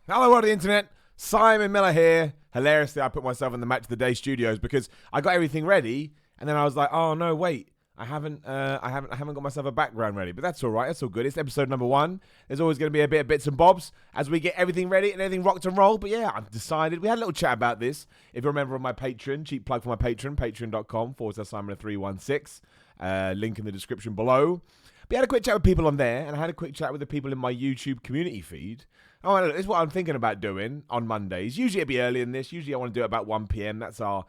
Hello, world of the internet. Simon Miller here. Hilariously, I put myself in the Match of the Day studios because I got everything ready, and then I was like, "Oh no, wait, I haven't got myself a background ready." But that's all right. That's all good. It's episode number 1. There's always going to be a bit of bits and bobs as we get everything ready and everything rocked and roll. But yeah, I've decided. We had a little chat about this. If you remember on my Patreon, cheap plug for my Patreon, patreon.com/Simon316. Link in the description below. But I had a quick chat with people on there, and I had a quick chat with the people in my YouTube community feed. Oh, look, this is what I'm thinking about doing on Mondays. Usually it'd be earlier than this. Usually I want to do it about 1 p.m. That's our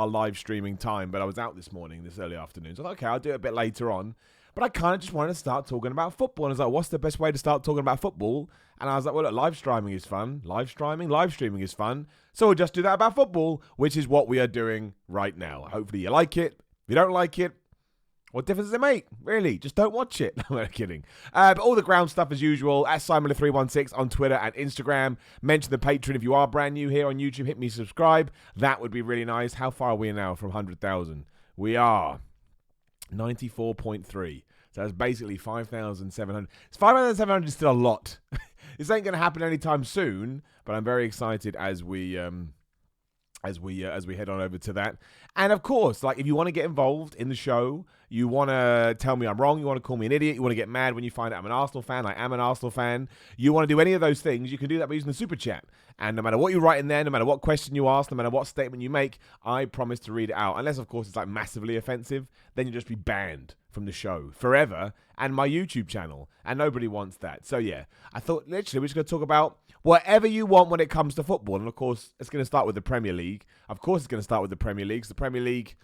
live streaming time. But I was out this morning, this early afternoon. So I thought, okay, I'll do it a bit later on. But I kind of just wanted to start talking about football. And I was like, what's the best way to start talking about football? And I was like, well, look, live streaming is fun. Live streaming is fun. So we'll just do that about football, which is what we are doing right now. Hopefully you like it. If you don't like it, what difference does it make? Really? Just don't watch it. No, I'm kidding. But all the ground stuff as usual. At Simon316 on Twitter and Instagram. Mention the Patreon if you are brand new here on YouTube. Hit me subscribe. That would be really nice. How far are we now from 100,000? We are 94.3. So that's basically 5,700. 5,700 is still a lot. This ain't going to happen anytime soon. But I'm very excited as we head on over to that. And of course, like if you want to get involved in the show, you want to tell me I'm wrong, you want to call me an idiot, you want to get mad when you find out I'm an Arsenal fan, I am an Arsenal fan, you want to do any of those things, you can do that by using the super chat. And no matter what you write in there, no matter what question you ask, no matter what statement you make, I promise to read it out. Unless, of course, it's like massively offensive, then you'll just be banned from the show forever and my YouTube channel. And nobody wants that. So yeah, I thought literally we're just going to talk about whatever you want when it comes to football. And of course, it's going to start with the Premier League. Of course, it's going to start with the Premier League. The Premier League,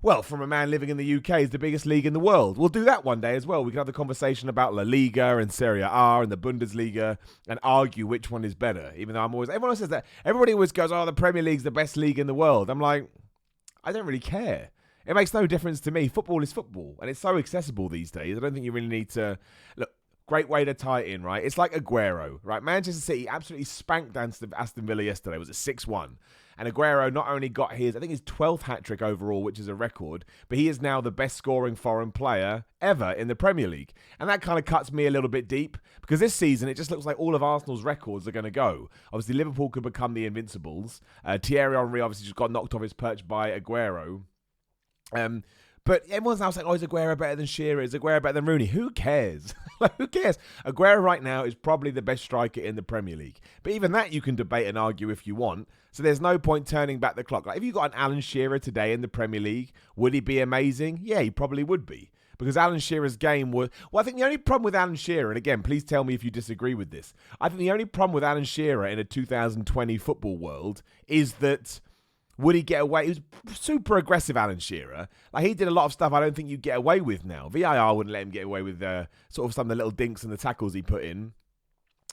well, from a man living in the UK, is the biggest league in the world. We'll do that one day as well. We can have the conversation about La Liga and Serie A and the Bundesliga and argue which one is better. Even though everyone always says that. Everybody always goes, oh, the Premier League's the best league in the world. I'm like, I don't really care. It makes no difference to me. Football is football, and it's so accessible these days. I don't think you really need to... Look, great way to tie it in, right? It's like Aguero, right? Manchester City absolutely spanked Aston Villa yesterday. Was it 6-1? And Aguero not only got his 12th hat-trick overall, which is a record, but he is now the best scoring foreign player ever in the Premier League. And that kind of cuts me a little bit deep, because this season it just looks like all of Arsenal's records are going to go. Obviously, Liverpool could become the Invincibles. Thierry Henry obviously just got knocked off his perch by Aguero. But everyone's now saying, oh, is Aguero better than Shearer? Is Aguero better than Rooney? Who cares? Who cares? Aguero right now is probably the best striker in the Premier League. But even that you can debate and argue if you want. So there's no point turning back the clock. Like if you got an Alan Shearer today in the Premier League, would he be amazing? Yeah, he probably would be. Because Alan Shearer's game was... Well, I think the only problem with Alan Shearer, and again, please tell me if you disagree with this. I think the only problem with Alan Shearer in a 2020 football world is that... Would he get away? He was super aggressive, Alan Shearer. Like, he did a lot of stuff I don't think you'd get away with now. VIR wouldn't let him get away with sort of some of the little dinks and the tackles he put in.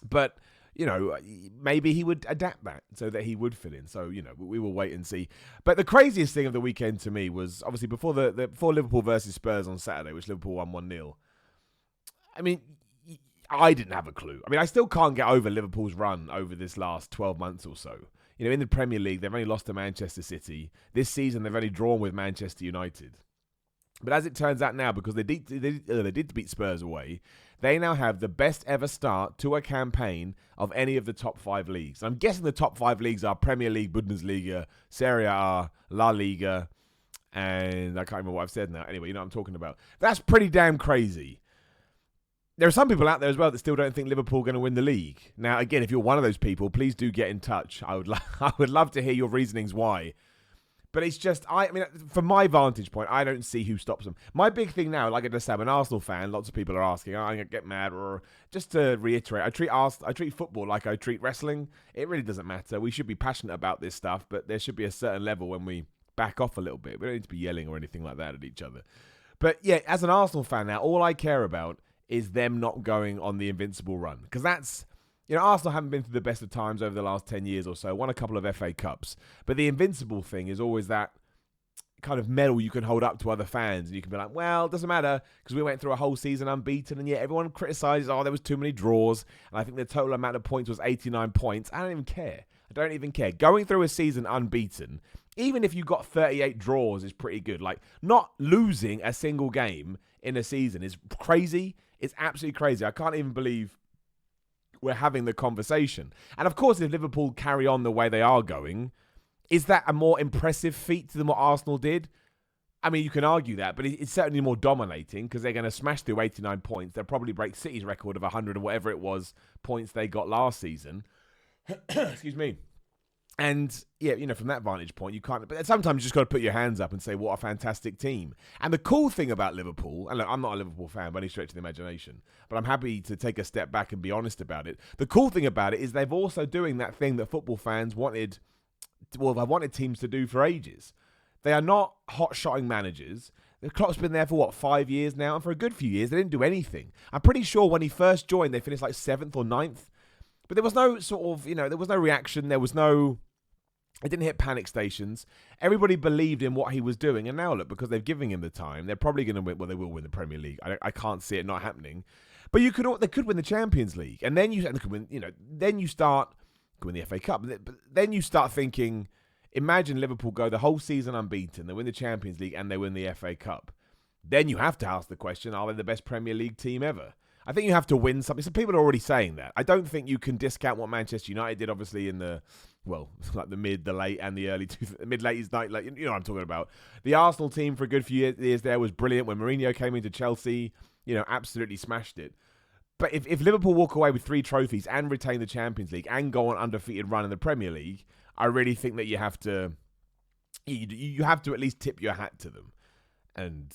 But, you know, maybe he would adapt that so that he would fit in. So, you know, we will wait and see. But the craziest thing of the weekend to me was, obviously, before before Liverpool versus Spurs on Saturday, which Liverpool won 1-0. I mean... I didn't have a clue. I mean, I still can't get over Liverpool's run over this last 12 months or so. You know, in the Premier League, they've only lost to Manchester City. This season, they've only drawn with Manchester United. But as it turns out now, because they did beat Spurs away, they now have the best ever start to a campaign of any of the top 5 leagues. I'm guessing the top 5 leagues are Premier League, Bundesliga, Serie A, La Liga, and I can't remember what I've said now. Anyway, you know what I'm talking about. That's pretty damn crazy. There are some people out there as well that still don't think Liverpool are going to win the league. Now, again, if you're one of those people, please do get in touch. I would love to hear your reasonings why. But it's just, I mean, from my vantage point, I don't see who stops them. My big thing now, like I just said, I'm an Arsenal fan. Lots of people are asking, I'm going to get mad. Or just to reiterate, I treat football like I treat wrestling. It really doesn't matter. We should be passionate about this stuff, but there should be a certain level when we back off a little bit. We don't need to be yelling or anything like that at each other. But yeah, as an Arsenal fan now, all I care about is them not going on the invincible run. Because that's, you know, Arsenal haven't been through the best of times over the last 10 years or so, won a couple of FA Cups. But the invincible thing is always that kind of medal you can hold up to other fans. And you can be like, well, it doesn't matter because we went through a whole season unbeaten. And yet everyone criticizes, oh, there was too many draws. And I think the total amount of points was 89 points. I don't even care. I don't even care. Going through a season unbeaten, even if you got 38 draws, is pretty good. Like, not losing a single game in a season is crazy. It's absolutely crazy. I can't even believe we're having the conversation. And of course, if Liverpool carry on the way they are going, is that a more impressive feat than what Arsenal did? I mean, you can argue that, but it's certainly more dominating because they're going to smash through 89 points. They'll probably break City's record of 100 or whatever it was points they got last season. Excuse me. And yeah, from that vantage point, you can't. But sometimes you just got to put your hands up and say, "What a fantastic team!" And the cool thing about Liverpool, and look, I'm not a Liverpool fan by any stretch of the imagination, but I'm happy to take a step back and be honest about it. The cool thing about it is they've also doing that thing that football fans wanted. Well, they wanted teams to do for ages. They are not hot-shotting managers. The Klopp's been there for, 5 years now? And for a good few years, they didn't do anything. I'm pretty sure when he first joined, they finished like 7th or 9th. But there was no sort of, there was no reaction. There was no... It didn't hit panic stations. Everybody believed in what he was doing. And now, look, because they've given him the time, they're probably going to win. Well, they will win the Premier League. I can't see it not happening. But they could win the Champions League. And then you could win, then you start... Could win the FA Cup. But then you start thinking... Imagine Liverpool go the whole season unbeaten, they win the Champions League and they win the FA Cup. Then you have to ask the question, are they the best Premier League team ever? I think you have to win something. So people are already saying that. I don't think you can discount what Manchester United did, obviously, in the, like the mid, the late, and the early, mid-late, like, you know what I'm talking about. The Arsenal team for a good few years there was brilliant. When Mourinho came into Chelsea, absolutely smashed it. But if Liverpool walk away with 3 trophies and retain the Champions League and go on undefeated run in the Premier League, I really think that you have to at least tip your hat to them. And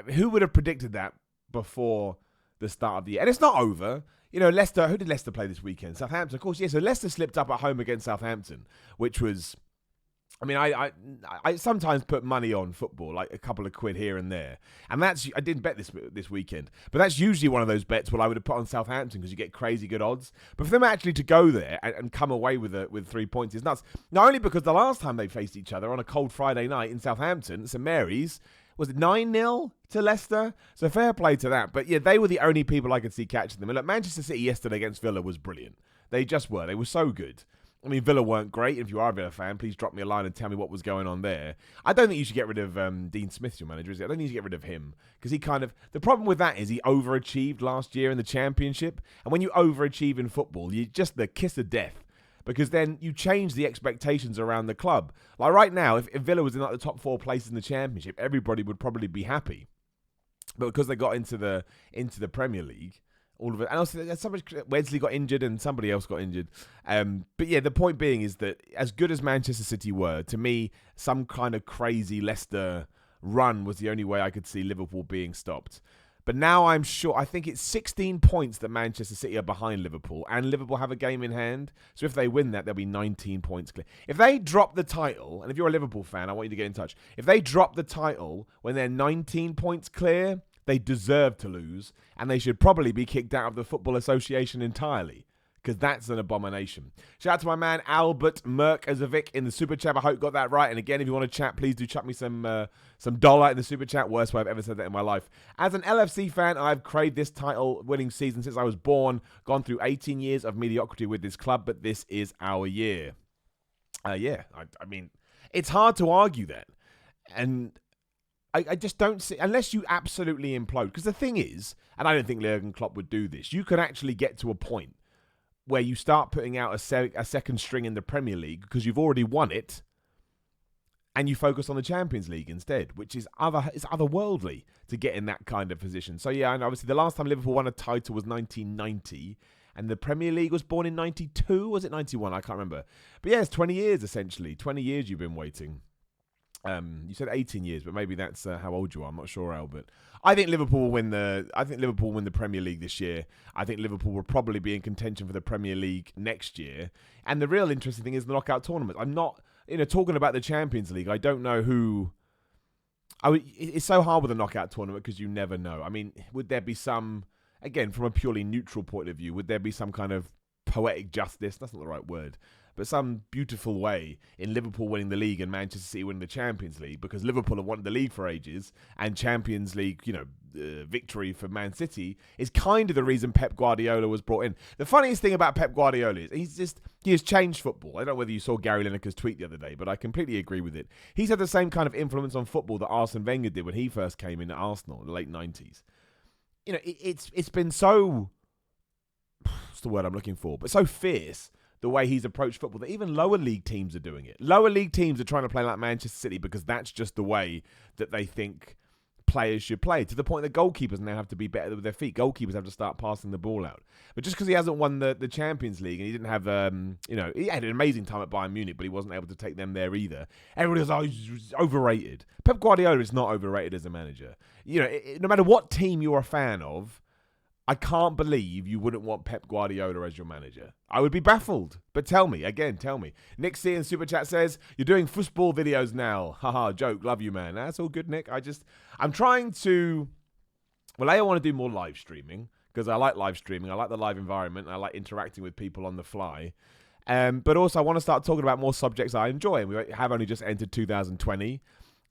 who would have predicted that before the start of the year? And it's not over. Leicester, who did Leicester play this weekend? Southampton, of course. Yeah, so Leicester slipped up at home against Southampton, which was... I mean, I sometimes put money on football, like a couple of quid here and there. And I didn't bet this weekend, but that's usually one of those bets where I would have put on Southampton because you get crazy good odds. But for them actually to go there and come away with 3 points is nuts. Not only because the last time they faced each other on a cold Friday night in Southampton, St Mary's, was it 9-0 to Leicester? So fair play to that. But yeah, they were the only people I could see catching them. And look, Manchester City yesterday against Villa was brilliant. They just were. They were so good. I mean, Villa weren't great. If you are a Villa fan, please drop me a line and tell me what was going on there. I don't think you should get rid of Dean Smith, your manager, is it? I don't think you should get rid of him. Because he the problem with that is he overachieved last year in the Championship. And when you overachieve in football, you're just the kiss of death. Because then you change the expectations around the club. Like right now, if Villa was in like the top 4 places in the Championship, everybody would probably be happy. But because they got into the Premier League... all of it. And also, Wesley got injured and somebody else got injured. But yeah, the point being is that as good as Manchester City were, to me, some kind of crazy Leicester run was the only way I could see Liverpool being stopped. But now I think it's 16 points that Manchester City are behind Liverpool, and Liverpool have a game in hand. So if they win that, they'll be 19 points clear. If they drop the title, and if you're a Liverpool fan, I want you to get in touch. If they drop the title when they're 19 points clear, they deserve to lose, and they should probably be kicked out of the Football Association entirely, because that's an abomination. Shout out to my man Albert Merkazovic in the Super Chat. I hope got that right. And again, if you want to chat, please do chuck me some dollar in the Super Chat. Worst way I've ever said that in my life. As an LFC fan, I've craved this title-winning season since I was born. Gone through 18 years of mediocrity with this club, but this is our year. I mean, it's hard to argue that. And... I just don't see, unless you absolutely implode. Because the thing is, and I don't think Jurgen Klopp would do this, you can actually get to a point where you start putting out a second string in the Premier League because you've already won it, and you focus on the Champions League instead, which is otherworldly to get in that kind of position. So yeah, and obviously the last time Liverpool won a title was 1990, and the Premier League was born in 92, was it 91? I can't remember. But yeah, it's 20 years essentially. 20 years you've been waiting. You said 18 years, but maybe that's how old you are. I'm not sure, Albert. I think Liverpool will win the Premier League this year. I think Liverpool will probably be in contention for the Premier League next year. And the real interesting thing is the knockout tournament. I'm not, talking about the Champions League. I don't know who. It's so hard with a knockout tournament because you never know. I mean, would there be some, again, from a purely neutral point of view, would there be some kind of poetic justice? That's not the right word. But some beautiful way in Liverpool winning the league and Manchester City winning the Champions League, because Liverpool have won the league for ages, and Champions League, victory for Man City is kind of the reason Pep Guardiola was brought in. The funniest thing about Pep Guardiola is he has changed football. I don't know whether you saw Gary Lineker's tweet the other day, but I completely agree with it. He's had the same kind of influence on football that Arsene Wenger did when he first came in at Arsenal in the late 90s. It's been so what's the word I'm looking for? But so fierce the way he's approached football that even lower league teams are doing it. Lower league teams are trying to play like Manchester City because that's just the way that they think players should play, to the point that goalkeepers now have to be better with their feet. Goalkeepers have to start passing the ball out. But just because he hasn't won the Champions League and he didn't have, he had an amazing time at Bayern Munich, but he wasn't able to take them there either. Everybody was, he's overrated. Pep Guardiola is not overrated as a manager. No matter what team you're a fan of, I can't believe you wouldn't want Pep Guardiola as your manager. I would be baffled. But tell me. Nick C in Super Chat says, you're doing football videos now. Haha, joke. Love you, man. That's all good, Nick. I'm trying to... Well, I want to do more live streaming because I like live streaming. I like the live environment. And I like interacting with people on the fly. But also, I want to start talking about more subjects I enjoy. And we have only just entered 2020.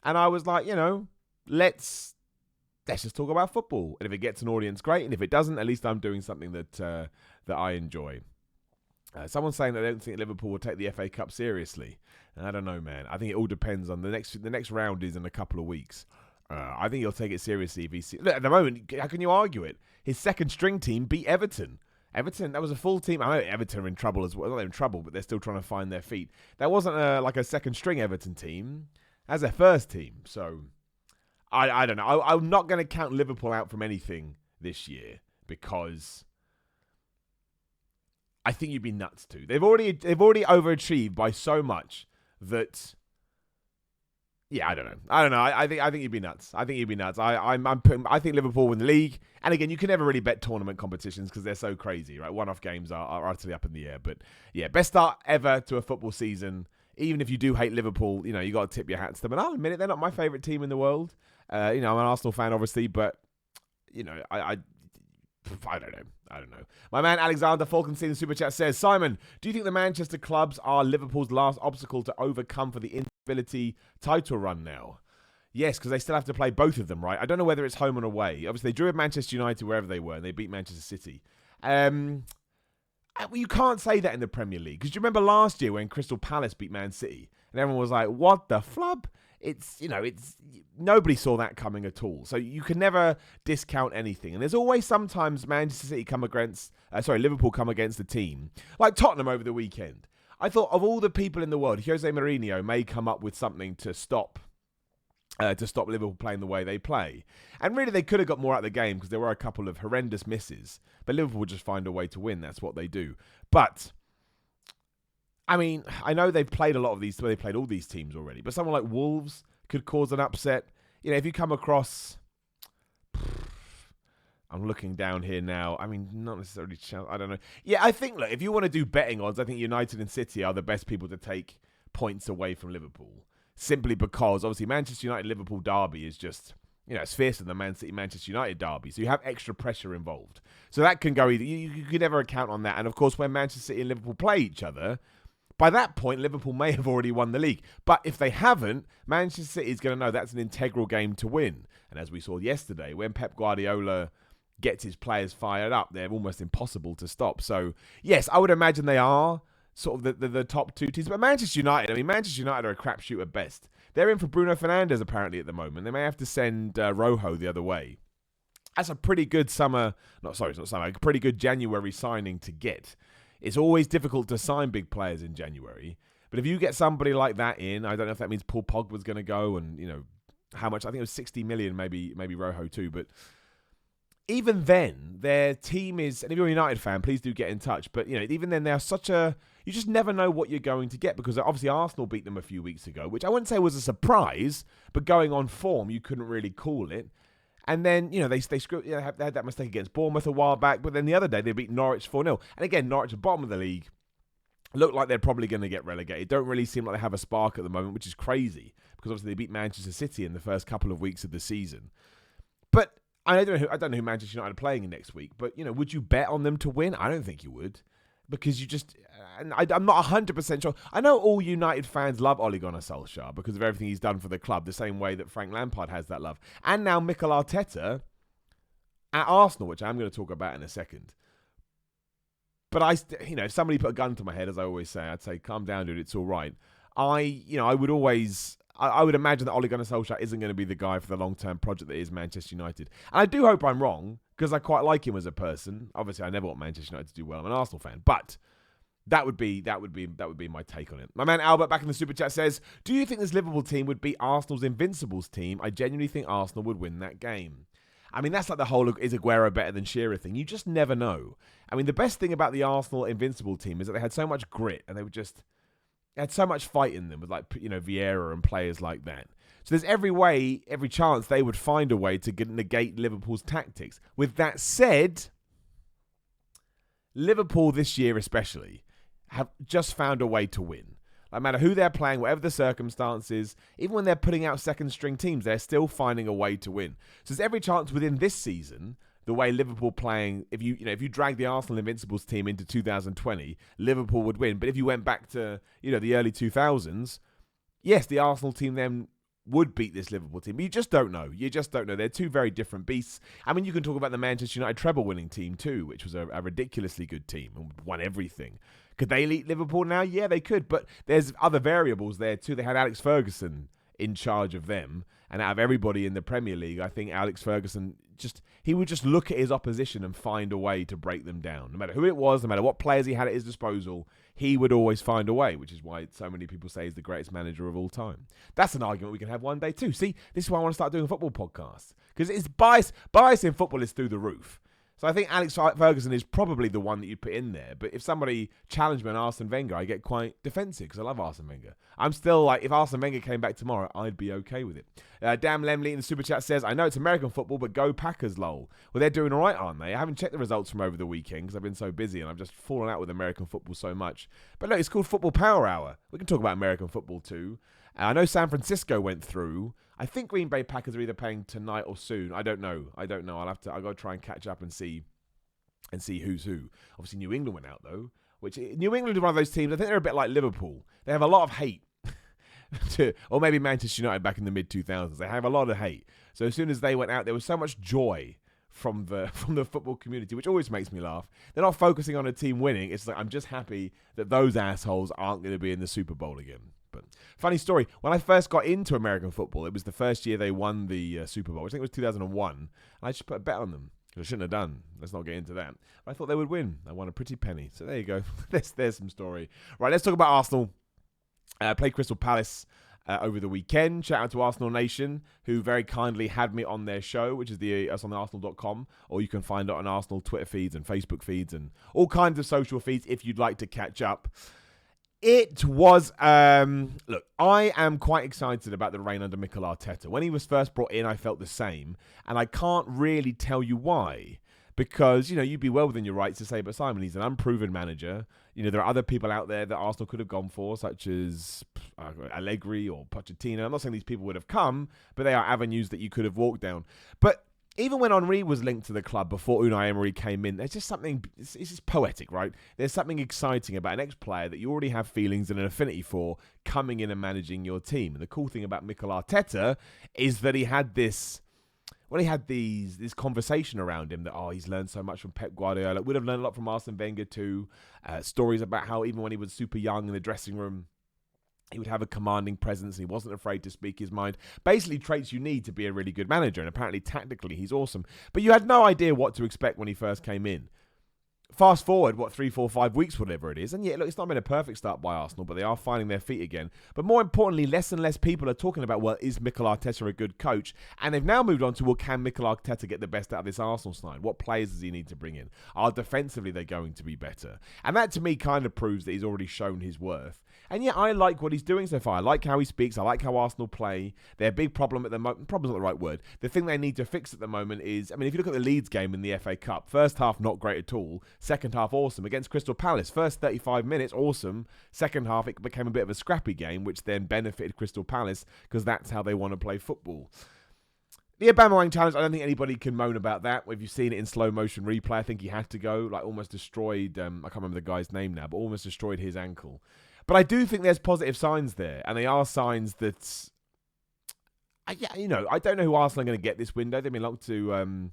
And I was like, let's just talk about football. And if it gets an audience, great. And if it doesn't, at least I'm doing something that I enjoy. Someone's saying that they don't think Liverpool will take the FA Cup seriously. And I don't know, man. I think it all depends on the next round is in a couple of weeks. I think he'll take it seriously if he... Look, at the moment, how can you argue it? His second string team beat Everton. Everton, that was a full team. I know Everton are in trouble as well. Not in trouble, but they're still trying to find their feet. That wasn't like a second string Everton team. That's their first team. So... I don't know. I'm not going to count Liverpool out from anything this year because I think you'd be nuts too. They've already overachieved by so much that I don't know. I think you'd be nuts. I think Liverpool win the league. And again, you can never really bet tournament competitions because they're so crazy, right? One-off games are utterly up in the air. But yeah, best start ever to a football season. Even if you do hate Liverpool, you got to tip your hat to them. And I'll admit it, they're not my favourite team in the world. I'm an Arsenal fan, obviously, but, I don't know. My man Alexander Falkenstein in Super Chat says, Simon, do you think the Manchester clubs are Liverpool's last obstacle to overcome for the instability title run now? Yes, because they still have to play both of them, right? I don't know whether it's home and away. Obviously, they drew at Manchester United wherever they were, and they beat Manchester City. Well, you can't say that in the Premier League, because do you remember last year when Crystal Palace beat Man City? And everyone was like, what the flub? It's nobody saw that coming at all. So you can never discount anything. And there's always sometimes Liverpool come against a team. Like Tottenham over the weekend. I thought of all the people in the world, Jose Mourinho may come up with something to stop Liverpool playing the way they play. And really they could have got more out of the game because there were a couple of horrendous misses. But Liverpool would just find a way to win. That's what they do. But I mean, I know they've played a lot of these, they've played all these teams already, but someone like Wolves could cause an upset. If you come across, I'm looking down here now. I mean, not necessarily, I don't know. Yeah, I think, look, if you want to do betting odds, I think United and City are the best people to take points away from Liverpool. Simply because, obviously, Manchester United-Liverpool derby is just, it's fiercer than Man City-Manchester United derby. So you have extra pressure involved. So that can go either. You could never account on that. And, of course, when Manchester City and Liverpool play each other, by that point, Liverpool may have already won the league. But if they haven't, Manchester City is going to know that's an integral game to win. And as we saw yesterday, when Pep Guardiola gets his players fired up, they're almost impossible to stop. So, yes, I would imagine they are sort of the top two teams. But Manchester United are a crapshoot at best. They're in for Bruno Fernandes apparently at the moment. They may have to send Rojo the other way. That's a pretty good pretty good January signing to get. It's always difficult to sign big players in January. But if you get somebody like that in, I don't know if that means Paul Pogba's going to go and, how much. I think it was 60 million, maybe Rojo too. But even then, their team is, and if you're a United fan, please do get in touch. But, even then, they're you just never know what you're going to get because obviously Arsenal beat them a few weeks ago, which I wouldn't say was a surprise, but going on form, you couldn't really call it. And then, they had that mistake against Bournemouth a while back. But then the other day, they beat Norwich 4-0. And again, Norwich at the bottom of the league look like they're probably going to get relegated. Don't really seem like they have a spark at the moment, which is crazy. Because obviously they beat Manchester City in the first couple of weeks of the season. But I don't know who Manchester United are playing in next week. But, would you bet on them to win? I don't think you would. Because I'm not 100% sure. I know all United fans love Ole Gunnar Solskjaer because of everything he's done for the club, the same way that Frank Lampard has that love. And now Mikel Arteta at Arsenal, which I'm going to talk about in a second. But if somebody put a gun to my head, as I always say, I'd say, calm down, dude, it's all right. I I would imagine that Ole Gunnar Solskjaer isn't going to be the guy for the long-term project that is Manchester United. And I do hope I'm wrong, because I quite like him as a person. Obviously, I never want Manchester United to do well. I'm an Arsenal fan, but that would be my take on it. My man Albert back in the super chat says, "Do you think this Liverpool team would beat Arsenal's Invincibles team? I genuinely think Arsenal would win that game." I mean, that's like the whole "is Aguero better than Shearer" thing. You just never know. I mean, the best thing about the Arsenal Invincible team is that they had so much grit and they had so much fight in them with, like, Vieira and players like that. So there's every chance they would find a way to negate Liverpool's tactics. With that said, Liverpool this year especially have just found a way to win. No matter who they're playing, whatever the circumstances, even when they're putting out second-string teams, they're still finding a way to win. So there's every chance within this season, the way Liverpool playing, if you drag the Arsenal Invincibles team into 2020, Liverpool would win. But if you went back to, the early 2000s, yes, the Arsenal team then would beat this Liverpool team. But you just don't know. They're two very different beasts. I mean, you can talk about the Manchester United treble-winning team too, which was a ridiculously good team and won everything. Could they lead Liverpool now? Yeah, they could. But there's other variables there too. They had Alex Ferguson in charge of them. And out of everybody in the Premier League, I think Alex Ferguson he would just look at his opposition and find a way to break them down. No matter who it was, no matter what players he had at his disposal, he would always find a way, which is why so many people say he's the greatest manager of all time. That's an argument we can have one day too. See, this is why I want to start doing football podcasts. Because it's bias in football is through the roof. So I think Alex Ferguson is probably the one that you'd put in there. But if somebody challenged me on Arsene Wenger, I get quite defensive because I love Arsene Wenger. I'm still like, if Arsene Wenger came back tomorrow, I'd be okay with it. Dan Lemley in the super chat says, "I know it's American football, but go Packers, lol." Well, they're doing all right, aren't they? I haven't checked the results from over the weekend because I've been so busy and I've just fallen out with American football so much. But look, it's called Football Power Hour. We can talk about American football too. I know San Francisco went through. I think Green Bay Packers are either playing tonight or soon. I don't know. I've got to try and catch up and see who's who. Obviously, New England went out, though. New England is one of those teams, I think they're a bit like Liverpool. They have a lot of hate. Or maybe Manchester United back in the mid-2000s. They have a lot of hate. So as soon as they went out, there was so much joy from the football community, which always makes me laugh. They're not focusing on a team winning. It's like, I'm just happy that those assholes aren't going to be in the Super Bowl again. But funny story, when I first got into American football, it was the first year they won the Super Bowl. I think it was 2001. And I just put a bet on them. I shouldn't have done. Let's not get into that. But I thought they would win. I won a pretty penny. So there you go. There's some story. Right, let's talk about Arsenal. Played Crystal Palace over the weekend. Shout out to Arsenal Nation, who very kindly had me on their show, which is us on Arsenal.com, or you can find it on Arsenal Twitter feeds and Facebook feeds and all kinds of social feeds if you'd like to catch up. It was, look, I am quite excited about the reign under Mikel Arteta. When he was first brought in, I felt the same, and I can't really tell you why. Because, you'd be well within your rights to say, but Simon, he's an unproven manager. There are other people out there that Arsenal could have gone for, such as Allegri or Pochettino. I'm not saying these people would have come, but they are avenues that you could have walked down. But even when Henry was linked to the club before Unai Emery came in, there's just something, it's just poetic, right? There's something exciting about an ex-player that you already have feelings and an affinity for coming in and managing your team. And the cool thing about Mikel Arteta is that he had this conversation around him that, he's learned so much from Pep Guardiola. Would have learned a lot from Arsene Wenger too. Stories about how even when he was super young in the dressing room, he would have a commanding presence and he wasn't afraid to speak his mind. Basically, traits you need to be a really good manager. And apparently, tactically, he's awesome. But you had no idea what to expect when he first came in. Fast forward, 3, 4, 5 weeks, whatever it is. And yeah, look, it's not been a perfect start by Arsenal, but they are finding their feet again. But more importantly, less and less people are talking about, is Mikel Arteta a good coach? And they've now moved on to, can Mikel Arteta get the best out of this Arsenal side? What players does he need to bring in? Are defensively they going to be better? And that to me kind of proves that he's already shown his worth. And yeah, I like what he's doing so far. I like how he speaks. I like how Arsenal play. Their big problem at the moment, problem's not the right word. The thing they need to fix at the moment is, if you look at the Leeds game in the FA Cup, first half not great at all. Second half awesome against Crystal Palace. First 35 minutes awesome. Second half it became a bit of a scrappy game, which then benefited Crystal Palace because that's how they want to play football. The Aubameyang challenge, I don't think anybody can moan about that. If you've seen it in slow motion replay, I think he had to go. Almost destroyed, I can't remember the guy's name now, but almost destroyed his ankle. But I do think there's positive signs there, and they are signs that, I don't know who Arsenal are going to get this window. They've been locked to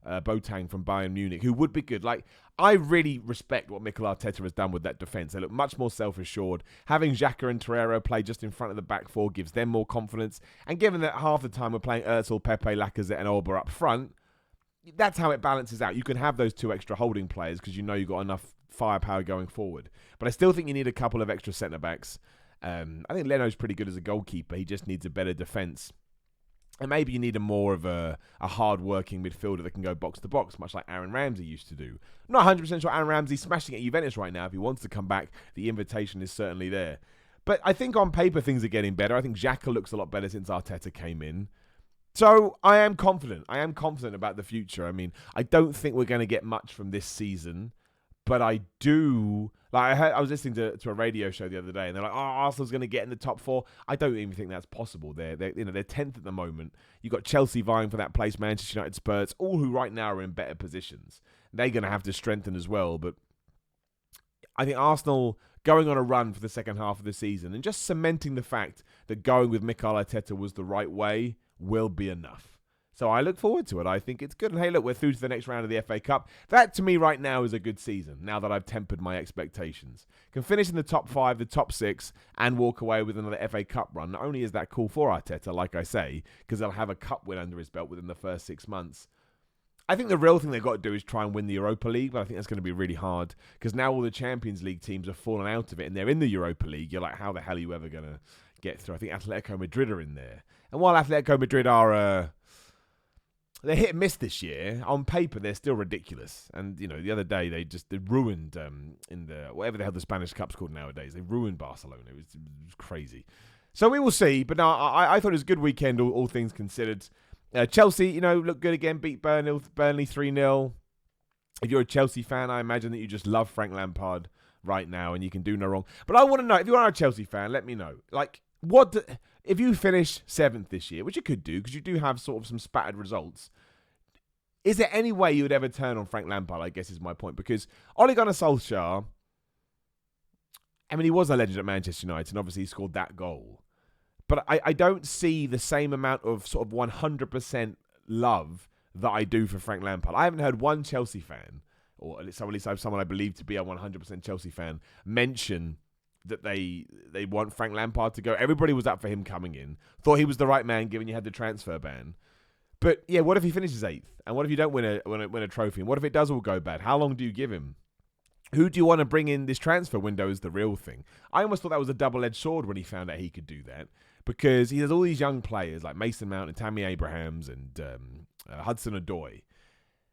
Boateng from Bayern Munich, who would be good. Like, I really respect what Mikel Arteta has done with that defence. They look much more self-assured. Having Xhaka and Torreira play just in front of the back four gives them more confidence. And given that half the time we're playing Özil, Pepe, Lacazette and Olber up front, that's how it balances out. You can have those two extra holding players because you know you've got enough firepower going forward. But I still think you need a couple of extra centre-backs. I think Leno's pretty good as a goalkeeper. He just needs a better defence. And maybe you need more of a hard-working midfielder that can go box-to-box, much like Aaron Ramsey used to do. I'm not 100% sure Aaron Ramsey's smashing at Juventus right now. If he wants to come back, the invitation is certainly there. But I think on paper things are getting better. I think Xhaka looks a lot better since Arteta came in. So I am confident. I am confident about the future. I mean, I don't think we're going to get much from this season. But I do, like I was listening to a radio show the other day, and they're like, "Oh, Arsenal's going to get in the top four." I don't even think that's possible. They're 10th at the moment. You've got Chelsea vying for that place, Manchester United, Spurs, all who right now are in better positions. They're going to have to strengthen as well. But I think Arsenal going on a run for the second half of the season and just cementing the fact that going with Mikel Arteta was the right way will be enough. So I look forward to it. I think it's good. And hey, look, we're through to the next round of the FA Cup. That, to me, right now is a good season, now that I've tempered my expectations. Can finish in the top 5, the top 6, and walk away with another FA Cup run. Not only is that cool for Arteta, like I say, because they'll have a cup win under his belt within the first 6 months. I think the real thing they've got to do is try and win the Europa League, but I think that's going to be really hard, because now all the Champions League teams have fallen out of it, and they're in the Europa League. You're like, how the hell are you ever going to get through? I think Atletico Madrid are in there. And while Atletico Madrid are... they're hit and miss this year. On paper, they're still ridiculous. And, you know, the other day, they ruined, in the, whatever the hell the Spanish Cup's called nowadays, they ruined Barcelona. It was crazy. So we will see. But no, I thought it was a good weekend, all things considered. Chelsea, you know, looked good again, beat Burnley 3-0. If you're a Chelsea fan, I imagine that you just love Frank Lampard right now and you can do no wrong. But I want to know, if you are a Chelsea fan, let me know. Like, if you finish 7th this year, which you could do because you do have sort of some spattered results, is there any way you would ever turn on Frank Lampard, I guess is my point. Because Ole Gunnar Solskjaer, I mean, he was a legend at Manchester United and obviously he scored that goal. But I don't see the same amount of sort of 100% love that I do for Frank Lampard. I haven't heard one Chelsea fan, or at least someone I believe to be a 100% Chelsea fan, mention that they want Frank Lampard to go. Everybody was up for him coming in. Thought he was the right man, given you had the transfer ban. But yeah, what if he finishes 8th? And what if you don't win a trophy? And what if it does all go bad? How long do you give him? Who do you want to bring in this transfer window is the real thing. I almost thought that was a double-edged sword when he found out he could do that. Because he has all these young players like Mason Mount and Tammy Abrahams and Hudson-Odoi.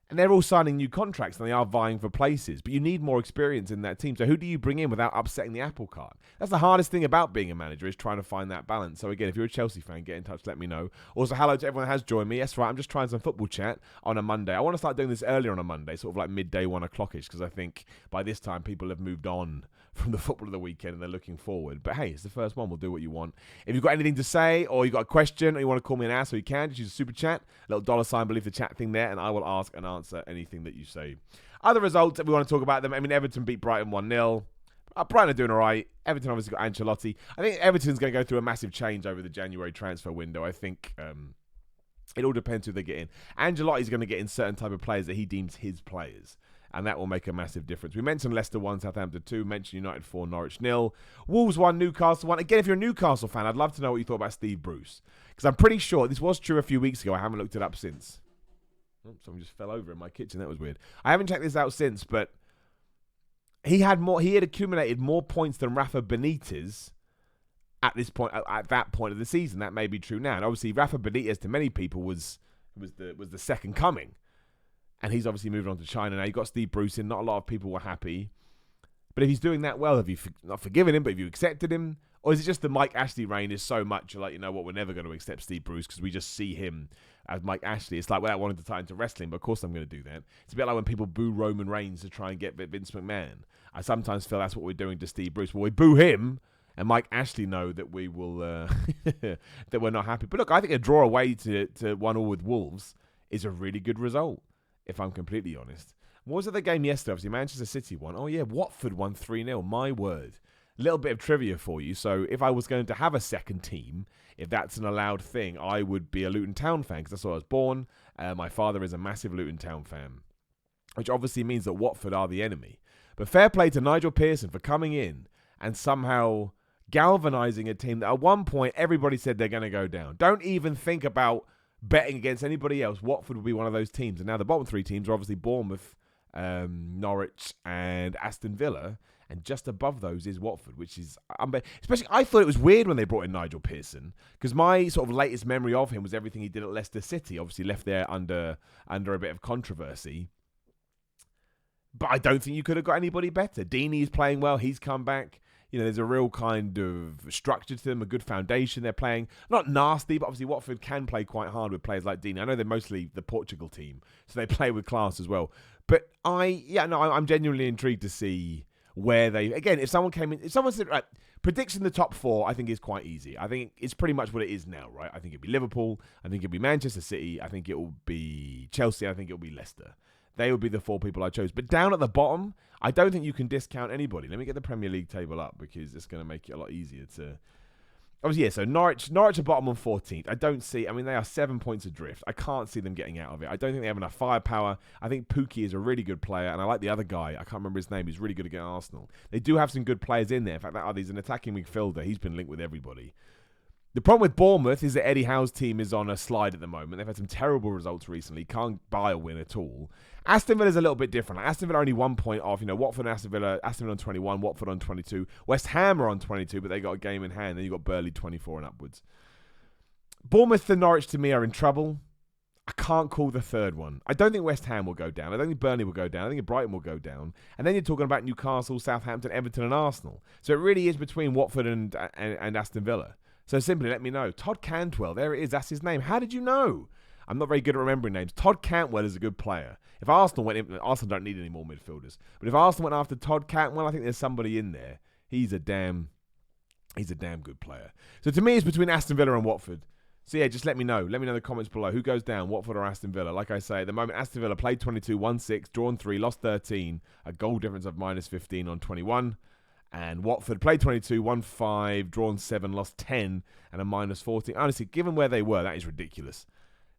And they're all signing new contracts and they are vying for places. But you need more experience in that team. So who do you bring in without upsetting the apple cart? That's the hardest thing about being a manager, is trying to find that balance. So again, if you're a Chelsea fan, get in touch, let me know. Also, hello to everyone that has joined me. That's right, I'm just trying some football chat on a Monday. I want to start doing this earlier on a Monday, sort of like midday, 1 o'clock-ish, because I think by this time people have moved on from the football of the weekend and they're looking forward. But hey, it's the first one. We'll do what you want. If you've got anything to say or you've got a question or you want to call me an ass, or you can, just use a super chat, little $ believe the chat thing there, and I will ask and answer anything that you say. Other results that we want to talk about them. I mean, Everton beat Brighton 1-0. Brighton are doing all right. Everton obviously got Ancelotti. I think Everton's going to go through a massive change over the January transfer window. I think it all depends who they get in. Ancelotti's going to get in certain type of players that he deems his players. And that will make a massive difference. We mentioned Leicester 1, Southampton 2. Mentioned United 4, Norwich 0. Wolves 1, Newcastle 1. Again, if you're a Newcastle fan, I'd love to know what you thought about Steve Bruce. Because I'm pretty sure this was true a few weeks ago. I haven't looked it up since. Oh, someone just fell over in my kitchen. That was weird. I haven't checked this out since, but he had accumulated more points than Rafa Benitez at that point of the season. That may be true now. And obviously, Rafa Benitez to many people was the second coming. And he's obviously moving on to China now. You've got Steve Bruce in. Not a lot of people were happy. But if he's doing that well, have you not forgiven him, but have you accepted him? Or is it just the Mike Ashley reign is so much, you're like, you know what, we're never going to accept Steve Bruce because we just see him as Mike Ashley. It's like, without wanting to tie into wrestling, but of course I'm going to do that. It's a bit like when people boo Roman Reigns to try and get Vince McMahon. I sometimes feel that's what we're doing to Steve Bruce. Well, we boo him, and Mike Ashley know that we will that we're not happy. But look, I think a draw away to 1-1 with Wolves is a really good result, if I'm completely honest. What was the game yesterday? Obviously, Manchester City won. Oh, yeah, Watford won 3-0. My word. little bit of trivia for you. So if I was going to have a second team, if that's an allowed thing, I would be a Luton Town fan because that's where I was born. My father is a massive Luton Town fan, which obviously means that Watford are the enemy. But fair play to Nigel Pearson for coming in and somehow galvanising a team that at one point everybody said they're going to go down. Don't even think about betting against anybody else. Watford will be one of those teams. And now the bottom three teams are obviously Bournemouth, Norwich and Aston Villa. And just above those is Watford, which is... especially, I thought it was weird when they brought in Nigel Pearson, because my sort of latest memory of him was everything he did at Leicester City. Obviously left there under a bit of controversy. But I don't think you could have got anybody better. Deeney's playing well. He's come back. You know, there's a real kind of structure to them, a good foundation. They're playing not nasty, but obviously Watford can play quite hard with players like Deeney. I know they're mostly the Portugal team, so they play with class as well. But I'm genuinely intrigued to see where they... Again, if someone said, right, predicting the top four, I think is quite easy. I think it's pretty much what it is now, right? I think it'll be Liverpool. I think it'll be Manchester City. I think it will be Chelsea. I think it'll be Leicester. They would be the four people I chose. But down at the bottom, I don't think you can discount anybody. Let me get the Premier League table up because it's going to make it a lot easier to... Obviously, yeah, so Norwich are bottom on 14th. I don't see... I mean, they are 7 points adrift. I can't see them getting out of it. I don't think they have enough firepower. I think Pukki is a really good player, and I like the other guy. I can't remember his name. He's really good against Arsenal. They do have some good players in there. In fact, he's an attacking midfielder. He's been linked with everybody. The problem with Bournemouth is that Eddie Howe's team is on a slide at the moment. They've had some terrible results recently. Can't buy a win at all. Aston Villa is a little bit different. Aston Villa are only 1 point off. You know, Watford and Aston Villa on 21, Watford on 22. West Ham are on 22, but they got a game in hand. Then you've got Burnley 24 and upwards. Bournemouth and Norwich, to me, are in trouble. I can't call the third one. I don't think West Ham will go down. I don't think Burnley will go down. I think Brighton will go down. And then you're talking about Newcastle, Southampton, Everton and Arsenal. So it really is between Watford and Aston Villa. So simply let me know. Todd Cantwell, there it is. That's his name. How did you know? I'm not very good at remembering names. Todd Cantwell is a good player. If Arsenal went in, Arsenal don't need any more midfielders. But if Arsenal went after Todd Cantwell, I think there's somebody in there. He's a damn good player. So to me, it's between Aston Villa and Watford. So yeah, just let me know. Let me know in the comments below. Who goes down, Watford or Aston Villa? Like I say, at the moment, Aston Villa played 22, won 6, drawn 3, lost 13. A goal difference of minus 15 on 21. And Watford played 22, won 5, drawn 7, lost 10, and a minus 14. Honestly, given where they were, that is ridiculous.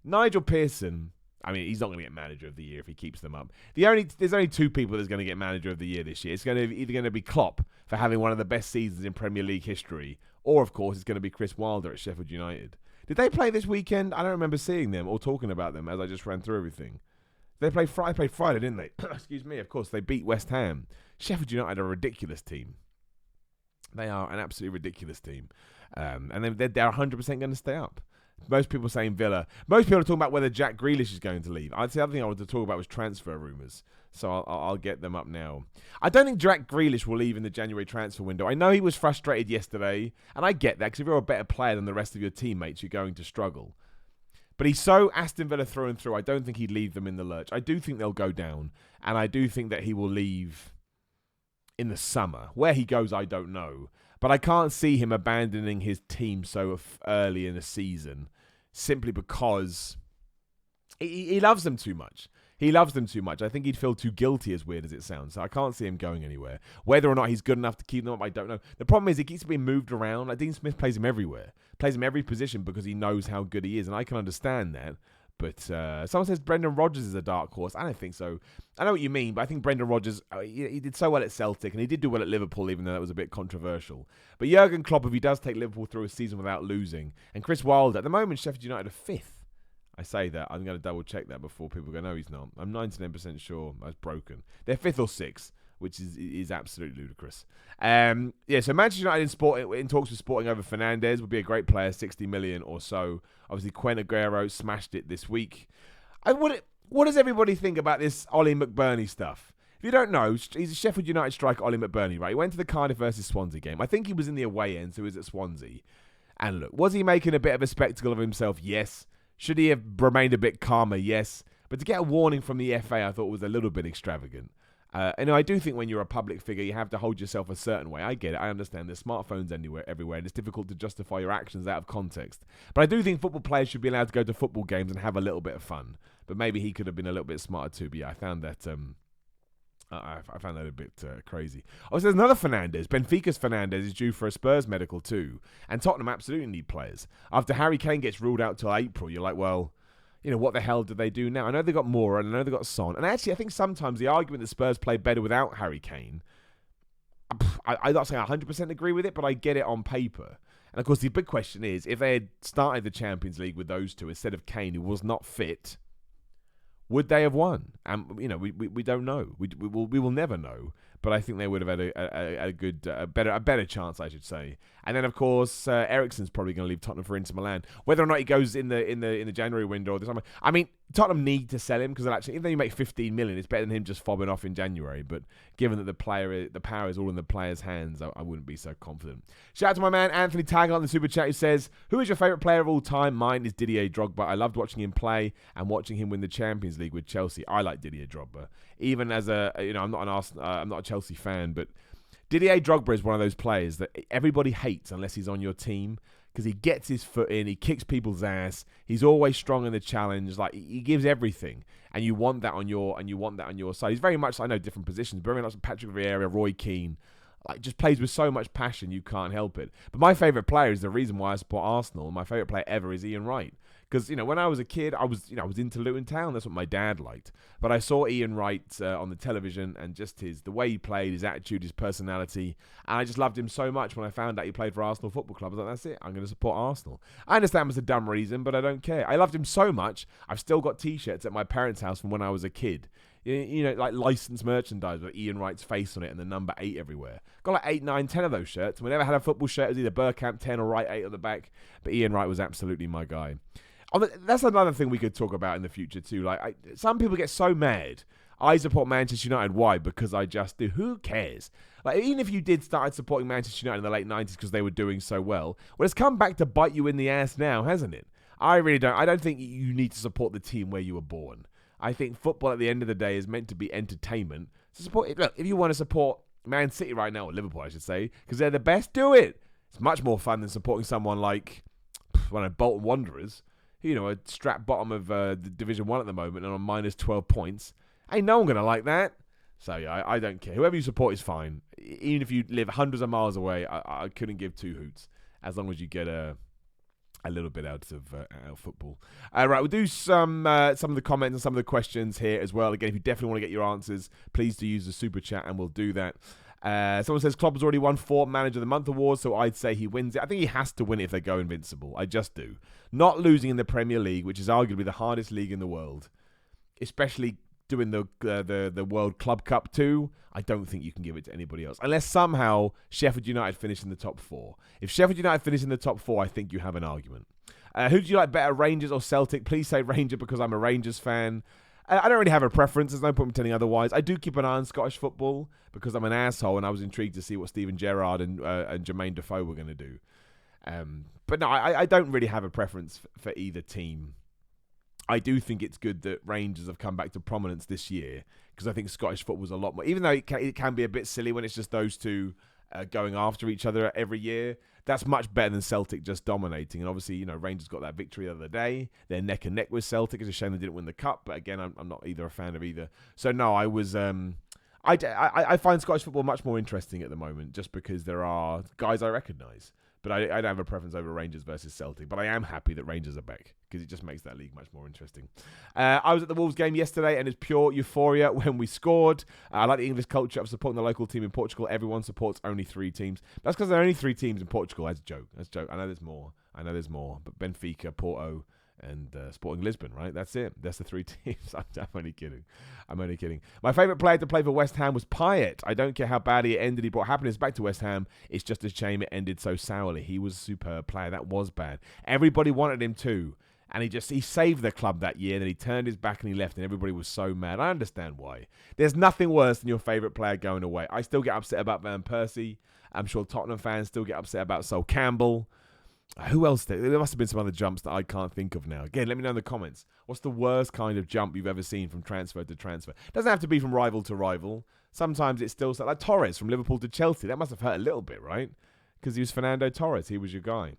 Nigel Pearson, I mean, he's not going to get manager of the year if he keeps them up. There's only two people that's going to get manager of the year this year. It's either going to be Klopp for having one of the best seasons in Premier League history, or, of course, it's going to be Chris Wilder at Sheffield United. Did they play this weekend? I don't remember seeing them or talking about them as I just ran through everything. They played Friday, didn't they? Excuse me, of course. They beat West Ham. Sheffield United are a ridiculous team. They are an absolutely ridiculous team. And they're 100% going to stay up. Most people are saying Villa. Most people are talking about whether Jack Grealish is going to leave. The other thing I wanted to talk about was transfer rumours. So I'll get them up now. I don't think Jack Grealish will leave in the January transfer window. I know he was frustrated yesterday. And I get that because if you're a better player than the rest of your teammates, you're going to struggle. But he's so Aston Villa through and through. I don't think he'd leave them in the lurch. I do think they'll go down. And I do think that he will leave in the summer. Where he goes, I don't know. But I can't see him abandoning his team so early in the season simply because he loves them too much. He loves them too much. I think he'd feel too guilty, as weird as it sounds. So I can't see him going anywhere. Whether or not he's good enough to keep them up, I don't know. The problem is he keeps being moved around. Like Dean Smith plays him everywhere. Plays him every position because he knows how good he is. And I can understand that. But someone says Brendan Rodgers is a dark horse. I don't think so. I know what you mean, but I think Brendan Rodgers, he did so well at Celtic, and he did do well at Liverpool, even though that was a bit controversial. But Jurgen Klopp, if he does take Liverpool through a season without losing, and Chris Wilder, at the moment, Sheffield United are 5th. I say that. I'm going to double check that before people go, no, he's not. I'm 99% sure that's broken. They're 5th or 6th, which is absolutely ludicrous. So Manchester United in talks with Sporting over Fernandes would be a great player, 60 million or so. Obviously, Quinn Aguero smashed it this week. What does everybody think about this Ollie McBurney stuff? If you don't know, he's a Sheffield United striker, Ollie McBurney, right? He went to the Cardiff versus Swansea game. I think he was in the away end, so he was at Swansea. And look, was he making a bit of a spectacle of himself? Yes. Should he have remained a bit calmer? Yes. But to get a warning from the FA, I thought was a little bit extravagant. And I do think when you're a public figure, you have to hold yourself a certain way. I get it. I understand. There's smartphones everywhere, and it's difficult to justify your actions out of context. But I do think football players should be allowed to go to football games and have a little bit of fun. But maybe he could have been a little bit smarter too. But yeah, I found that I found that a bit crazy. Oh, so there's another Fernandes. Benfica's Fernandes is due for a Spurs medical too. And Tottenham absolutely need players. After Harry Kane gets ruled out till April, you're like, well, what the hell did they do now? I know they got Moura and I know they got Son. And actually, I think sometimes the argument that Spurs play better without Harry Kane, I'm not saying I 100% agree with it, but I get it on paper. And of course, the big question is, if they had started the Champions League with those two instead of Kane, who was not fit, would they have won? And we don't know. We will never know. But I think they would have had a better chance, I should say. And then of course Eriksen's probably going to leave Tottenham for Inter Milan. Whether or not he goes in the January window or the summer, I mean, Tottenham need to sell him because actually, even though you make 15 million, it's better than him just fobbing off in January. But given that the power is all in the player's hands, I wouldn't be so confident. Shout out to my man Anthony Taggart on the super chat who says, "Who is your favourite player of all time? Mine is Didier Drogba. I loved watching him play and watching him win the Champions League with Chelsea. I like Didier Drogba, even as I'm not a Chelsea fan, but Didier Drogba is one of those players that everybody hates unless he's on your team." Because he gets his foot in, he kicks people's ass. He's always strong in the challenge. Like he gives everything, and you want that on your side. He's very much, I know, different positions, but very much like Patrick Vieira, Roy Keane. Like just plays with so much passion, you can't help it. But my favourite player is the reason why I support Arsenal. My favourite player ever is Ian Wright. Because when I was a kid, I was into Luton Town. That's what my dad liked. But I saw Ian Wright on the television, and just the way he played, his attitude, his personality, and I just loved him so much. When I found out he played for Arsenal Football Club, I was like, that's it. I'm going to support Arsenal. I understand it's a dumb reason, but I don't care. I loved him so much. I've still got T-shirts at my parents' house from when I was a kid. Like licensed merchandise with Ian Wright's face on it and the number 8 everywhere. Got like 8, 9, 10 of those shirts. We never had a football shirt. It was either Bergkamp 10 or Wright 8 on the back. But Ian Wright was absolutely my guy. That's another thing we could talk about in the future too. Like some people get so mad. I support Manchester United. Why? Because I just do. Who cares? Like even if you did start supporting Manchester United in the late 90s because they were doing so well, it's come back to bite you in the ass now, hasn't it? I really don't. I don't think you need to support the team where you were born. I think football at the end of the day is meant to be entertainment. So support it. Look, if you want to support Man City right now, or Liverpool, I should say, because they're the best, do it. It's much more fun than supporting someone like Bolton Wanderers. A strap bottom of the Division 1 at the moment and on minus 12 points. Ain't no one going to like that. So, yeah, I don't care. Whoever you support is fine. Even if you live hundreds of miles away, I couldn't give two hoots as long as you get a little bit out of football. Right, we'll do some of the comments and some of the questions here as well. Again, if you definitely want to get your answers, please do use the super chat and we'll do that. Someone says Klopp's already won 4 Manager of the Month awards, so I'd say he wins it. I think he has to win it if they go invincible. I just do. Not losing in the Premier League, which is arguably the hardest league in the world, especially doing the World Club Cup too. I don't think you can give it to anybody else. Unless somehow Sheffield United finish in the top 4. If Sheffield United finish in the top 4, I think you have an argument. Who do you like better, Rangers or Celtic? Please say Rangers because I'm a Rangers fan. I don't really have a preference. There's no point in telling otherwise. I do keep an eye on Scottish football because I'm an asshole and I was intrigued to see what Steven Gerrard and Jermaine Defoe were going to do. But no, I don't really have a preference for either team. I do think it's good that Rangers have come back to prominence this year because I think Scottish football's a lot more, even though it can be a bit silly when it's just those two going after each other every year. That's much better than Celtic just dominating. And obviously, Rangers got that victory the other day. They're neck and neck with Celtic. It's a shame they didn't win the cup. But again, I'm not either a fan of either. So no, I was. I find Scottish football much more interesting at the moment, just because there are guys I recognise. But I don't have a preference over Rangers versus Celtic. But I am happy that Rangers are back because it just makes that league much more interesting. I was at the Wolves game yesterday and it's pure euphoria when we scored. I like the English culture of supporting the local team in Portugal. Everyone supports only 3 teams. That's because there are only 3 teams in Portugal. That's a joke. I know there's more. But Benfica, Porto, and Sporting Lisbon, right? That's it. That's the 3 teams. I'm only kidding. My favourite player to play for West Ham was Payet. I don't care how badly it ended. He brought happiness back to West Ham. It's just a shame it ended so sourly. He was a superb player. That was bad. Everybody wanted him too. And he saved the club that year. Then he turned his back and he left and everybody was so mad. I understand why. There's nothing worse than your favourite player going away. I still get upset about Van Persie. I'm sure Tottenham fans still get upset about Sol Campbell. Who else? There must have been some other jumps that I can't think of now. Again, let me know in the comments. What's the worst kind of jump you've ever seen from transfer to transfer? Doesn't have to be from rival to rival. Sometimes it's still like Torres from Liverpool to Chelsea. That must have hurt a little bit, right? Because he was Fernando Torres. He was your guy.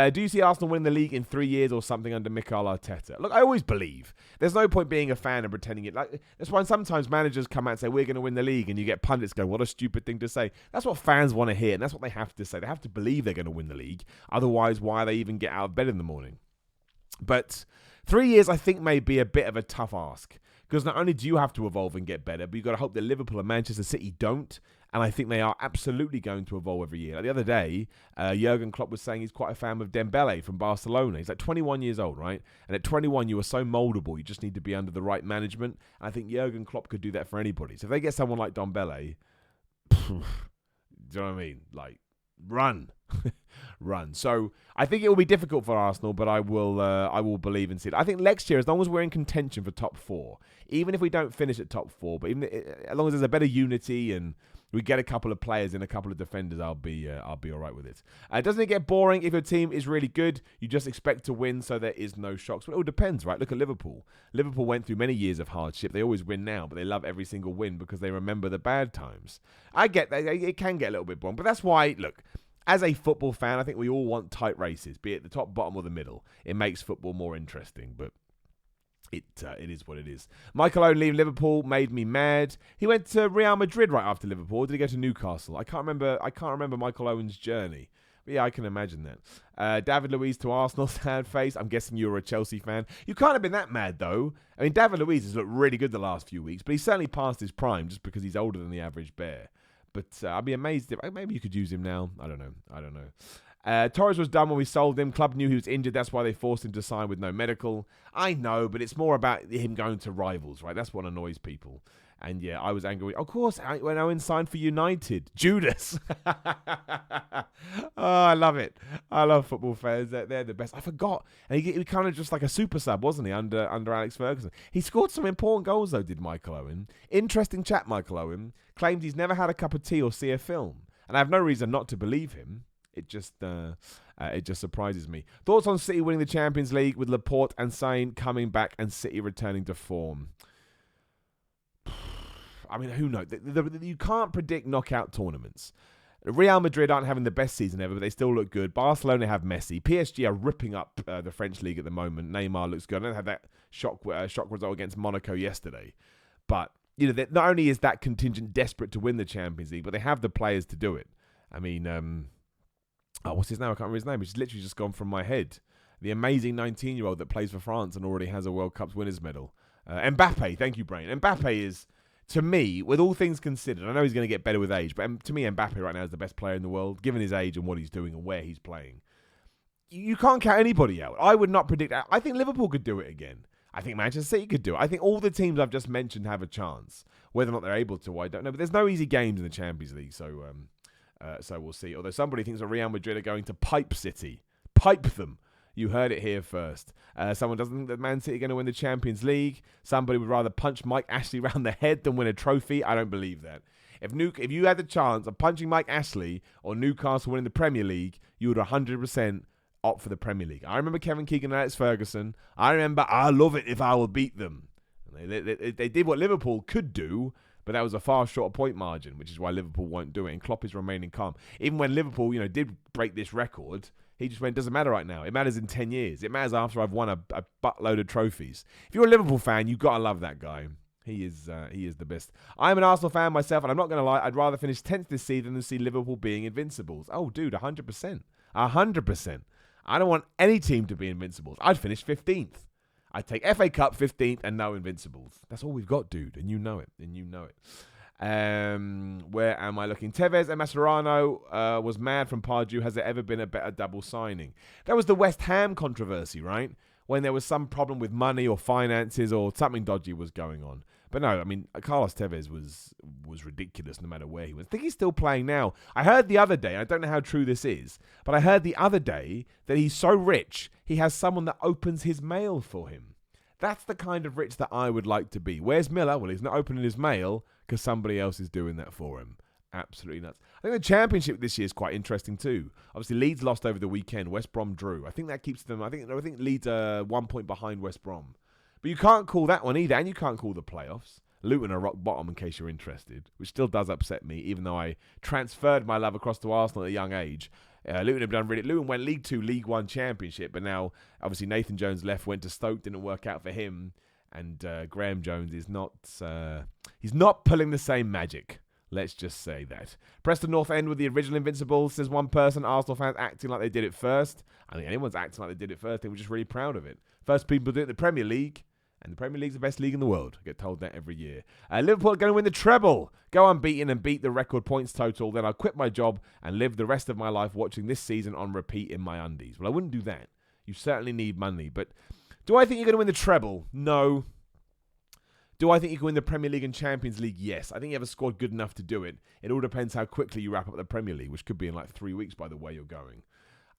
Do you see Arsenal winning the league in 3 years or something under Mikel Arteta? Look, I always believe. There's no point being a fan and pretending it. Like that's why sometimes managers come out and say, we're going to win the league. And you get pundits going, what a stupid thing to say. That's what fans want to hear. And that's what they have to say. They have to believe they're going to win the league. Otherwise, why they even get out of bed in the morning? But 3 years, I think, may be a bit of a tough ask. Because not only do you have to evolve and get better, but you've got to hope that Liverpool and Manchester City don't. And I think they are absolutely going to evolve every year. Like the other day, Jurgen Klopp was saying he's quite a fan of Dembele from Barcelona. He's like 21 years old, right? And at 21, you are so moldable. You just need to be under the right management. And I think Jurgen Klopp could do that for anybody. So if they get someone like Dembele, do you know what I mean? Like, run. Run. So I think it will be difficult for Arsenal, but I will believe and see it. I think next year, as long as we're in contention for top 4, even if we don't finish at top 4, but even as long as there's a better unity and we get a couple of players and a couple of defenders, I'll be all right with it. Doesn't it get boring if your team is really good? You just expect to win, so there is no shocks. Well, it all depends, right? Look at Liverpool. Liverpool went through many years of hardship. They always win now, but they love every single win because they remember the bad times. I get that. It can get a little bit boring, but that's why, look, as a football fan, I think we all want tight races, be it the top, bottom, or the middle. It makes football more interesting, but it is what it is. Mikel Owen leaving Liverpool made me mad. He went to Real Madrid right after Liverpool. Or did he go to Newcastle? I can't remember Mikel Owen's journey. But yeah, I can imagine that. David Luiz to Arsenal, sad face. I'm guessing you were a Chelsea fan. You can't have been that mad, though. I mean, David Luiz has looked really good the last few weeks, but he's certainly past his prime just because he's older than the average bear. But I'd be amazed if maybe you could use him now. I don't know. Torres was done when we sold him. Club knew he was injured. That's why they forced him to sign with no medical. I know, but it's more about him going to rivals, right? That's what annoys people. And yeah, I was angry. Of course, when Owen signed for United. Judas. Oh, I love it. I love football fans. They're the best. I forgot. And he kind of just like a super sub, wasn't he, under Alex Ferguson? He scored some important goals, though, did Mikel Owen. Interesting chap, Mikel Owen. Claimed he's never had a cup of tea or see a film. And I have no reason not to believe him. It just surprises me. Thoughts on City winning the Champions League with Laporte and Sain coming back and City returning to form? I mean, who knows? You can't predict knockout tournaments. Real Madrid aren't having the best season ever, but they still look good. Barcelona have Messi. PSG are ripping up the French league at the moment. Neymar looks good. I don't have that shock result against Monaco yesterday. But you know, not only is that contingent desperate to win the Champions League, but they have the players to do it. I mean, what's his name? I can't remember his name. It's literally just gone from my head. The amazing 19-year-old that plays for France and already has a World Cup's winners medal. Mbappe. Thank you, Brain. Mbappe is, to me, with all things considered, I know he's going to get better with age, but to me, Mbappe right now is the best player in the world, given his age and what he's doing and where he's playing. You can't count anybody out. I would not predict that. I think Liverpool could do it again. I think Manchester City could do it. I think all the teams I've just mentioned have a chance. Whether or not they're able to, I don't know. But there's no easy games in the Champions League, so we'll see. Although somebody thinks that Real Madrid are going to pipe City. Pipe them. You heard it here first. Someone doesn't think that Man City are going to win the Champions League. Somebody would rather punch Mike Ashley round the head than win a trophy. I don't believe that. If you had the chance of punching Mike Ashley or Newcastle winning the Premier League, you would 100% opt for the Premier League. I remember Kevin Keegan and Alex Ferguson. I remember I love it if I will beat them. They did what Liverpool could do, but that was a far shorter point margin, which is why Liverpool won't do it. And Klopp is remaining calm. Even when Liverpool, did break this record, he just went, it doesn't matter right now. It matters in 10 years. It matters after I've won a buttload of trophies. If you're a Liverpool fan, you've got to love that guy. He is the best. I'm an Arsenal fan myself, and I'm not going to lie, I'd rather finish 10th this season than see Liverpool being invincibles. Oh, dude, 100%. 100%. I don't want any team to be invincibles. I'd finish 15th. I'd take FA Cup 15th and no invincibles. That's all we've got, dude, and you know it. Where am I looking? Tevez and Mascherano was mad from Pardew. Has there ever been a better double signing? That was the West Ham controversy, right? When there was some problem with money or finances or something dodgy was going on. But no, I mean, Carlos Tevez was ridiculous no matter where he was. I think he's still playing now. I heard the other day, I don't know how true this is, but I heard the other day that he's so rich, he has someone that opens his mail for him. That's the kind of rich that I would like to be. Where's Miller? Well, he's not opening his mail because somebody else is doing that for him. Absolutely nuts. I think the Championship this year is quite interesting too. Obviously, Leeds lost over the weekend. West Brom drew. I think that keeps them. I think Leeds are 1 point behind West Brom. But you can't call that one either, and you can't call the playoffs. Luton are rock bottom, in case you're interested, which still does upset me, even though I transferred my love across to Arsenal at a young age. Luton have done really. Luton went League 2, League 1 Championship, but now obviously Nathan Jones left, went to Stoke, didn't work out for him, and Graham Jones is not. He's not pulling the same magic. Let's just say that. Preston North End with the original Invincibles, says one person. Arsenal fans acting like they did it first. I think anyone's acting like they did it first. They were just really proud of it. First people to do it in the Premier League. And the Premier League's the best league in the world. I get told that every year. Liverpool are going to win the treble. Go unbeaten and beat the record points total. Then I'll quit my job and live the rest of my life watching this season on repeat in my undies. Well, I wouldn't do that. You certainly need money. But do I think you're going to win the treble? No. Do I think you can win the Premier League and Champions League? Yes. I think you have a squad good enough to do it. It all depends how quickly you wrap up the Premier League, which could be in like 3 weeks by the way you're going.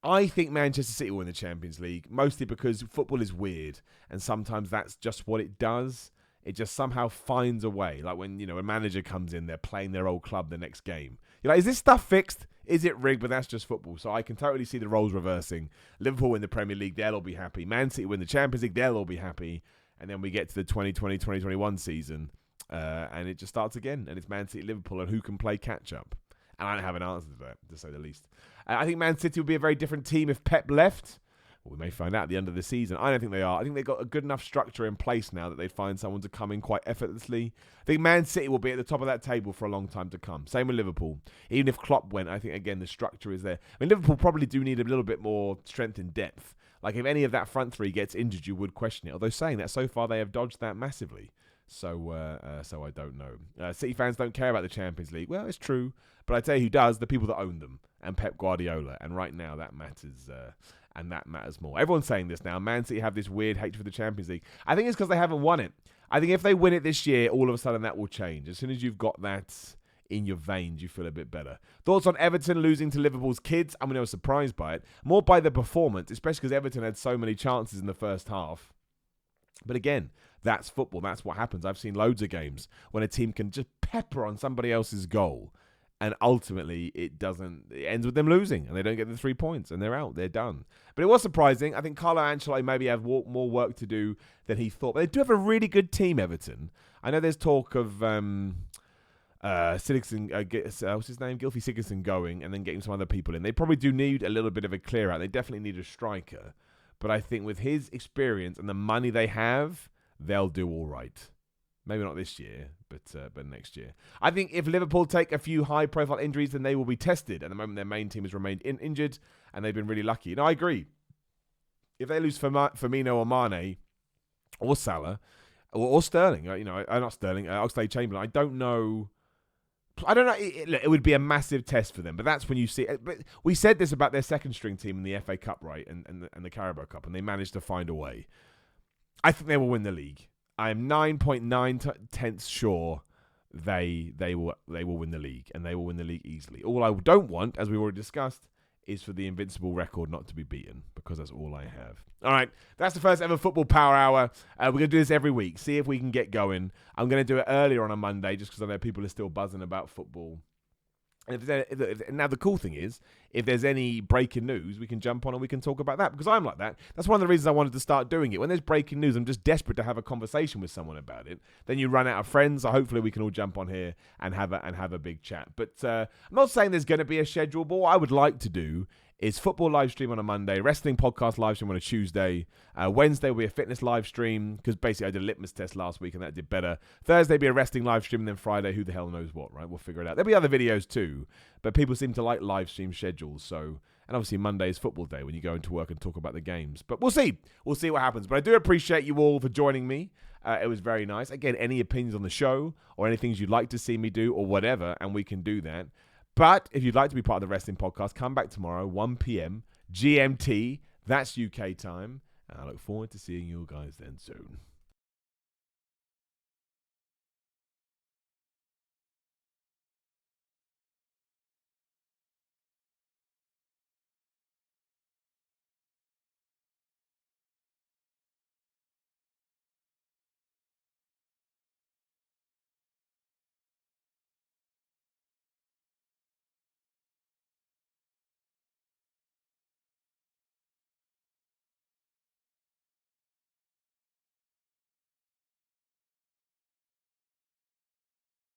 I think Manchester City will win the Champions League, mostly because football is weird, and sometimes that's just what it does. It just somehow finds a way. Like when, a manager comes in, they're playing their old club the next game. You're like, is this stuff fixed? Is it rigged? But that's just football. So I can totally see the roles reversing. Liverpool win the Premier League, they'll all be happy. Man City win the Champions League, they'll all be happy. And then we get to the 2020-2021 season, and it just starts again. And it's Man City, Liverpool, and who can play catch-up. And I don't have an answer to that, to say the least. I think Man City would be a very different team if Pep left. Well, we may find out at the end of the season. I don't think they are. I think they've got a good enough structure in place now that they'd find someone to come in quite effortlessly. I think Man City will be at the top of that table for a long time to come. Same with Liverpool. Even if Klopp went, I think, again, the structure is there. I mean, Liverpool probably do need a little bit more strength in depth. Like, if any of that front three gets injured, you would question it. Although saying that, so far they have dodged that massively. So I don't know. City fans don't care about the Champions League. Well, it's true. But I tell you who does, the people that own them. And Pep Guardiola. And right now, that matters. And that matters more. Everyone's saying this now. Man City have this weird hatred for the Champions League. I think it's because they haven't won it. I think if they win it this year, all of a sudden that will change. As soon as you've got that in your veins, you feel a bit better. Thoughts on Everton losing to Liverpool's kids? I mean, I was surprised by it. More by the performance, especially because Everton had so many chances in the first half. But again, that's football. That's what happens. I've seen loads of games when a team can just pepper on somebody else's goal. And ultimately, it ends with them losing. And they don't get the 3 points. And they're out. They're done. But it was surprising. I think Carlo Ancelotti maybe have more work to do than he thought. But they do have a really good team, Everton. I know there's talk of Sigurdsson, what's his name? Gylfi Sigurdsson going and then getting some other people in. They probably do need a little bit of a clear out. They definitely need a striker. But I think with his experience and the money they have, they'll do all right. Maybe not this year, but next year. I think if Liverpool take a few high-profile injuries, then they will be tested. At the moment, their main team has remained injured, and they've been really lucky. No, I agree. If they lose Firmino or Mane or Salah or Sterling, not Sterling, Oxlade-Chamberlain, I don't know. It would be a massive test for them, but that's when you see it. But we said this about their second-string team in the FA Cup, right, and the Carabao Cup, and they managed to find a way. I think they will win the league. I am 9.9 sure they will win the league, and they will win the league easily. All I don't want, as we already discussed, is for the invincible record not to be beaten, because that's all I have. All right, that's the first ever Football Power Hour. We're going to do this every week, see if we can get going. I'm going to do it earlier on a Monday, just because I know people are still buzzing about football. Now, the cool thing is, if there's any breaking news, we can jump on and we can talk about that, because I'm like that. That's one of the reasons I wanted to start doing it. When there's breaking news, I'm just desperate to have a conversation with someone about it. Then you run out of friends, so hopefully we can all jump on here and have a big chat. But I'm not saying there's going to be a schedule, but what I would like to do is football live stream on a Monday, wrestling podcast live stream on a Tuesday. Wednesday will be a fitness live stream, because basically I did a litmus test last week and that did better. Thursday will be a wrestling live stream, and then Friday, who the hell knows what, right? We'll figure it out. There'll be other videos too, but people seem to like live stream schedules. So, and obviously Monday is football day when you go into work and talk about the games. But we'll see. We'll see what happens. But I do appreciate you all for joining me. It was very nice. Again, any opinions on the show or any things you'd like to see me do or whatever, and we can do that. But if you'd like to be part of the wrestling podcast, come back tomorrow, 1 p.m. GMT. That's UK time. And I look forward to seeing you guys then soon.